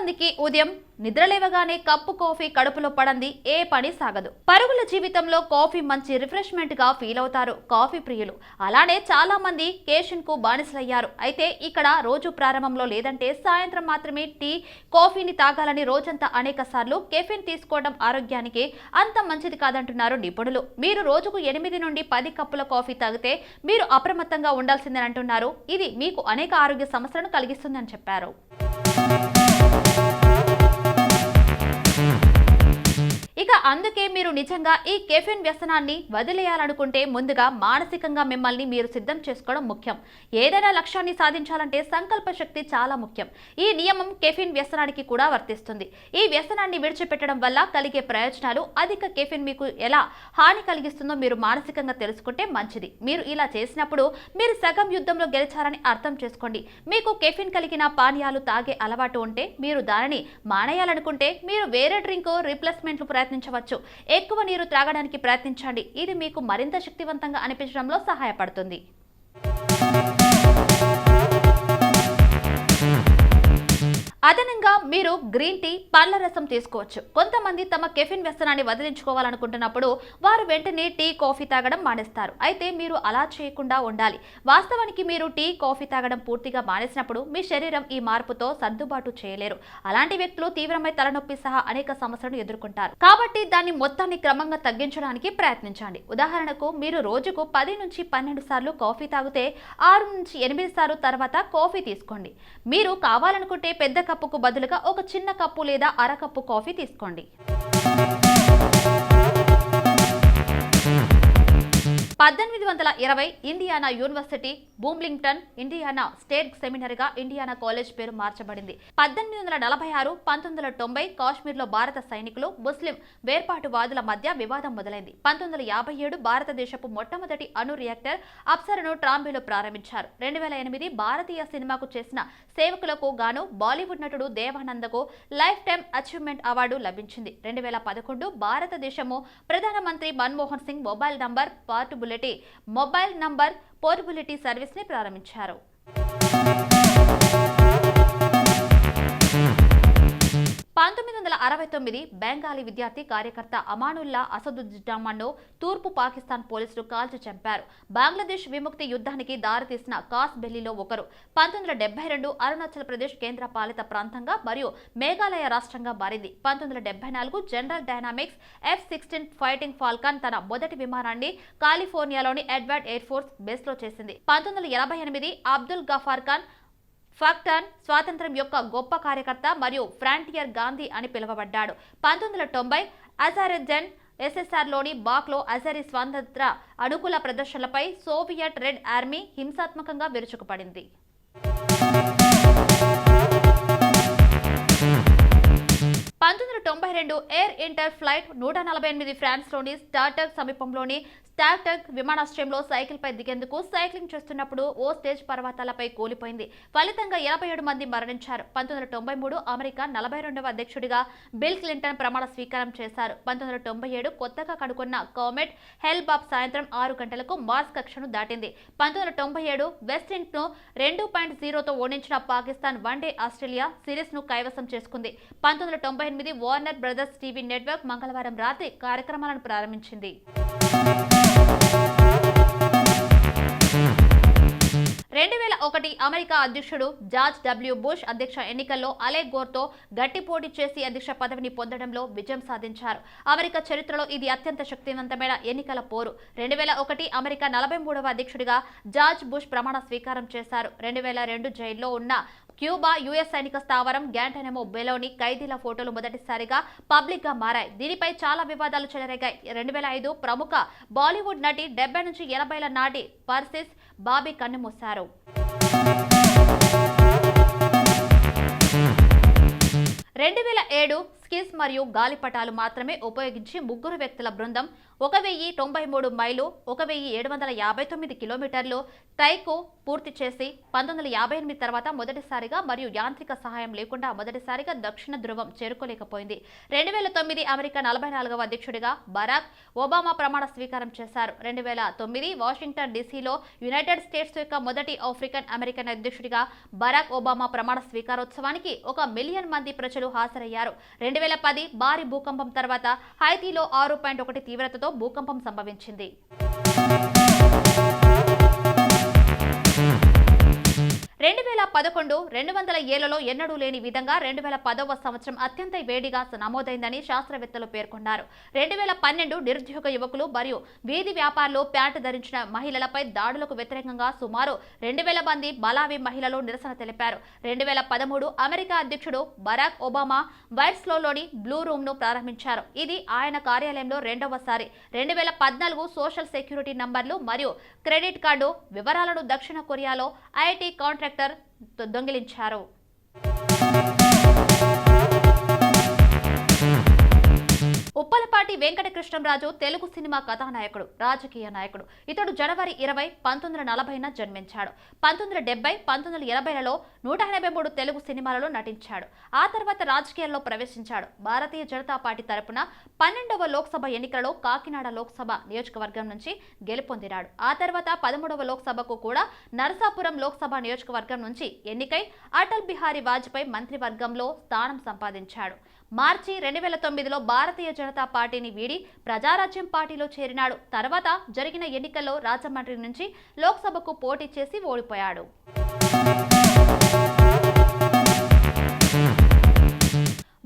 మందికి ఉదయం నిద్రలేవగానే cup coffee కడుపులో పడంది ఏ పని సాగదు. పరుగుల జీవితంలో కాఫీ మంచి రిఫ్రెష్మెంట్ గా ఫీల్ అవుతారు కాఫీ ప్రియులు. అలానే చాలా మంది కేఫీన్ కు బానిసలయ్యారు. అయితే ఇక్కడ రోజు ప్రారంభంలో లేదంటే సాయంత్రం మాత్రమే టీ కాఫీని తాగాలని రోజంతా అనేక సార్లు కెఫీన్ తీసుకోవడం ఆరోగ్యానికి అంత మంచిది కాదంటున్నారు నిపుణులు. మీరు రోజుకు 8 నుండి 10 కప్పుల కాఫీ తాగితే మీరు అప్రమత్తంగా ఉండాల్సిందని అంటున్నారు. ఇది మీకు అనేక ఆరోగ్య సమస్యలను కలిగిస్తుందని చెప్పారు. ఇక అందుకే మీరు నిజంగా ఈ కెఫీన్ వ్యసనాన్ని వదిలేయాలనుకుంటే ముందుగా మానసికంగా మిమ్మల్ని మీరు సిద్ధం చేసుకోవడం ముఖ్యం. ఏదైనా లక్ష్యాన్ని సాధించాలంటే సంకల్ప శక్తి చాలా ముఖ్యం. ఈ నియమం కెఫీన్ వ్యసనానికి కూడా వర్తిస్తుంది. ఈ వ్యసనాన్ని విడిచిపెట్టడం వల్ల కలిగే ప్రయోజనాలు, అధిక కెఫీన్ మీకు ఎలా హాని కలిగిస్తుందో మీరు మానసికంగా తెలుసుకుంటే మంచిది. మీరు ఇలా చేసినప్పుడు మీరు సగం యుద్ధంలో గెలిచారని అర్థం చేసుకోండి. మీకు కెఫీన్ కలిగిన పానీయాలు తాగే అలవాటు ఉంటే మీరు దానిని మానేయాలనుకుంటే మీరు వేరే డ్రింక్ రీప్లేస్మెంట్లు ప్రయత్నించవచ్చు. ఎక్కువ నీరు త్రాగడానికి ప్రయత్నించండి. ఇది మీకు మరింత శక్తివంతంగా అనిపించడంలో సహాయపడుతుంది. అదనంగా మీరు గ్రీన్ టీ, పండ్ల రసం తీసుకోవచ్చు. కొంతమంది తమ కెఫీన్ వ్యసనాన్ని వదిలించుకోవాలనుకుంటున్నప్పుడు వారు వెంటనే టీ, కాఫీ తాగడం మానేస్తారు. అయితే మీరు అలా చేయకుండా ఉండాలి. వాస్తవానికి మీరు టీ, కాఫీ తాగడం పూర్తిగా మానేసినప్పుడు మీ శరీరం ఈ మార్పుతో సర్దుబాటు చేయలేరు. అలాంటి వ్యక్తులు తీవ్రమైన తలనొప్పి సహా అనేక సమస్యలను ఎదుర్కొంటారు. కాబట్టి దాన్ని మొత్తాన్ని క్రమంగా తగ్గించడానికి ప్రయత్నించండి. ఉదాహరణకు మీరు రోజుకు 10 నుంచి 12 సార్లు కాఫీ తాగితే 6 నుంచి 8 సార్లు తర్వాత కాఫీ తీసుకోండి. మీరు కావాలనుకుంటే పెద్ద కప్పుకు బదులుగా ఒక చిన్న కప్పు లేదా అరకప్పు కాఫీ తీసుకోండి. 1820 Indiana university Bloomington Indiana state సెమినరీగా ఇండియానా కాలేజ్ పేరు మార్చబడింది. 1846, 1990 కాశ్మీర్లో భారత సైనికులు, ముస్లిం వేర్పాటువాదుల మధ్య వివాదం మొదలైంది. 1957 భారతదేశపు మొట్టమొదటి అణు రియాక్టర్ అప్సరను ట్రాంబేలో ప్రారంభించారు. 2008 భారతీయ సినిమాకు చేసిన సేవకులకు గాను బాలీవుడ్ నటుడు దేవానందకు లైఫ్ టైమ్ అచీవ్మెంట్ అవార్డు లభించింది. 2011 భారతదేశము ప్రధానమంత్రి Manmohan Singh mobile number portability service ని ప్రారంభించారు. 1969 బెంగాలీ విద్యార్థి కార్యకర్త అమానుల్లా అసదుజ్జమాన్ను తూర్పు పాకిస్తాన్ పోలీసులు కాల్చి చంపారు. బంగ్లాదేశ్ విముక్తి యుద్ధానికి దారితీసిన కాస్ బెల్లీలో ఒకరు. 1972 అరుణాచల్ ప్రదేశ్ కేంద్ర పాలిత ప్రాంతంగా మరియు మేఘాలయ రాష్ట్రంగా మారింది. 1974 general dynamics F-16 fighting Falcon తన మొదటి విమానాన్ని కాలిఫోర్నియాలోని ఎడ్వర్డ్ ఎయిర్ ఫోర్స్ బేస్లో చేసింది. 1988 అబ్దుల్ గఫార్ ఖాన్ ఫాక్టన్ స్వాతంత్ర్యం యొక్క గొప్ప కార్యకర్త మరియు ఫ్రాంటియర్ గాంధీ అని పిలువబడ్డాడు. 1990 అజర్బైజాన్ ఎస్ఎస్ఆర్లోని బాక్లో అజరీ స్వాతంత్ర అనుకూల ప్రదర్శనలపై సోవియట్ రెడ్ ఆర్మీ హింసాత్మకంగా విరుచుకుపడింది. 1992 ఎయిర్ ఇంటర్ ఫ్లైట్ 148 ఫ్రాన్స్లోని స్టార్టక్ సమీపంలోని స్టార్టక్ విమానాశ్రయంలో సైకిల్ పై దిగేందుకు సైక్లింగ్ చేస్తున్నప్పుడు ఓ స్టేజ్ పర్వతాలపై కూలిపోయింది. ఫలితంగా 87 మంది మరణించారు. 1993 అమెరికా 42వ అధ్యక్షుడిగా బిల్ క్లింటన్ ప్రమాణ స్వీకారం చేశారు. 1997 కొత్తగా కనుగొన్న కామెట్ హెల్-బాప్ సాయంత్రం 6 గంటలకు మార్స్ కక్షను దాటింది. 1997 వెస్టిండీస్ను 2-0తో ఓడించిన పాకిస్తాన్ వన్డే ఆస్ట్రేలియా సిరీస్ ను కైవసం చేసుకుంది. 1998 వార్నర్ బ్రదర్స్ టీవీ నెట్వర్క్ మంగళవారం రాత్రి కార్యక్రమాలను ప్రారంభించింది. 2001 అమెరికా అధ్యక్షుడు జార్జ్ డబ్ల్యూ బుష్ అధ్యక్ష ఎన్నికల్లో అలెక్ గోర్తో గట్టి పోటీ చేసి అధ్యక్ష పదవిని పొందడంలో విజయం సాధించారు. అమెరికా చరిత్రలో ఇది అత్యంత శక్తివంతమైన ఎన్నికల పోరు. 2001 అమెరికా 43వ అధ్యక్షుడిగా జార్జ్ బుష్ ప్రమాణ స్వీకారం చేశారు. 2002 జైల్లో ఉన్న క్యూబా యుఎస్ సైనిక స్థావరం గ్వాంటనమో బేలోని ఖైదీల ఫోటోలు మొదటిసారిగా పబ్లిక్ గా మారాయి. దీనిపై చాలా వివాదాలు చెలరేగాయి. 2005 ప్రముఖ బాలీవుడ్ నటి 70 నుంచి 80ల నాటి పర్సిస్ బాబీ కన్నుమూశారు. 2007 స్కిస్ మరియు గాలిపటాలు మాత్రమే ఉపయోగించి 3 వ్యక్తుల బృందం 1093 మైలు 1759 కిలోమీటర్లు ట్రైకు పూర్తి చేసి 1958 తర్వాత మొదటిసారిగా మరియు యాంత్రిక సహాయం లేకుండా మొదటిసారిగా దక్షిణ ధ్రువం చేరుకోలేకపోయింది. 2009 అమెరికా 44వ అధ్యక్షుడిగా బరాక్ ఒబామా ప్రమాణ స్వీకారం చేశారు. 2009 వాషింగ్టన్ డీసీలో యునైటెడ్ స్టేట్స్ యొక్క మొదటి ఆఫ్రికన్ అమెరికన్ అధ్యక్షుడిగా బరాక్ ఒబామా ప్రమాణ స్వీకారోత్సవానికి 1 మిలియన్ మంది ప్రజలు హాజరయ్యారు. 2010 భారీ భూకంపం తర్వాత హైతీలో 6.1 తీవ్రతతో భూకంపం సంభవించింది. 2011 200 ఏళ్లలో ఎన్నడూ లేని విధంగా 2010వ సంవత్సరం అత్యంత వేడిగా నమోదైందని శాస్త్రవేత్తలు పేర్కొన్నారు. 2012 నిరుద్యోగ యువకులు మరియు వీధి వ్యాపారులు ప్యాంటు ధరించిన మహిళలపై దాడులకు వ్యతిరేకంగా సుమారు 2000 మంది మలావి మహిళలు నిరసన తెలిపారు. 2013 అమెరికా అధ్యక్షుడు బరాక్ ఒబామా వైట్స్లోని బ్లూ రూమ్ ను ప్రారంభించారు. ఇది ఆయన కార్యాలయంలో రెండవసారి. 2014 సోషల్ సెక్యూరిటీ నంబర్లు మరియు క్రెడిట్ కార్డు వివరాలను దక్షిణ కొరియాలో ఐఐటి కాంట్రాక్టర్ దొంగిలించారు. ఉప్పలపాటి వెంకటకృష్ణంరాజు తెలుగు సినిమా కథానాయకుడు, రాజకీయ నాయకుడు. ఇతడు జనవరి 20, 1940న జన్మించాడు. 1970, 1980లలో 183 తెలుగు సినిమాలలో నటించాడు. ఆ తర్వాత రాజకీయాల్లో ప్రవేశించాడు. భారతీయ జనతా పార్టీ తరపున 12వ లోక్సభ ఎన్నికలలో కాకినాడ లోక్సభ నియోజకవర్గం నుంచి గెలుపొందినాడు. ఆ తర్వాత 13వ లోక్సభకు కూడా నరసాపురం లోక్సభ నియోజకవర్గం నుంచి ఎన్నికై అటల్ బిహారీ వాజ్పేయి మంత్రివర్గంలో స్థానం సంపాదించాడు. మార్చి 2009లో భారతీయ జనతా పార్టీని వీడి ప్రజారాజ్యం పార్టీలో చేరినాడు. తర్వాత జరిగిన ఎన్నికల్లో రాజమండ్రి నుంచి లోక్సభకు పోటీ చేసి ఓడిపోయాడు.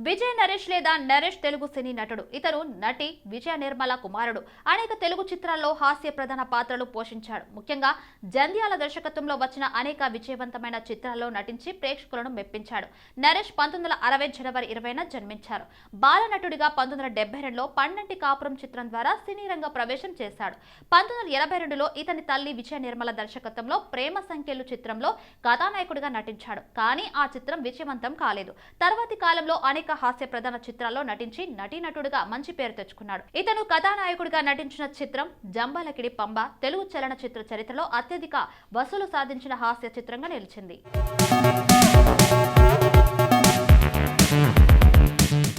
విజయ్ నరేష్ లేదా నరేష్ తెలుగు సినీ నటుడు. ఇతను నటి విజయ నిర్మల కుమారుడు. అనేక తెలుగు చిత్రాల్లో హాస్య ప్రధాన పాత్రలు పోషించాడు. ముఖ్యంగా జంధ్యాల దర్శకత్వంలో వచ్చిన అనేక విజయవంతమైన చిత్రాల్లో నటించి ప్రేక్షకులను మెప్పించాడు. నరేష్ 1960 జనవరి 20న జన్మించారు. బాల నటుడిగా 1972లో పన్నెంటి కాపురం చిత్రం ద్వారా సినీ రంగ ప్రవేశం చేశాడు. 1982లో ఇతని తల్లి విజయ నిర్మల దర్శకత్వంలో ప్రేమ సంఖ్యలు చిత్రంలో కథానాయకుడిగా నటించాడు. కానీ ఆ చిత్రం విజయవంతం కాలేదు. తర్వాతి కాలంలో అనేక హాస్య ప్రధాన చిత్రాల్లో నటించి నటీనటుడిగా మంచి పేరు తెచ్చుకున్నాడు. ఇతను కథానాయకుడిగా నటించిన చిత్రం జంబాలకిడి పంబ తెలుగు చలనచిత్ర చరిత్రలో అత్యధిక వసూలు సాధించిన హాస్య చిత్రంగా నిలిచింది.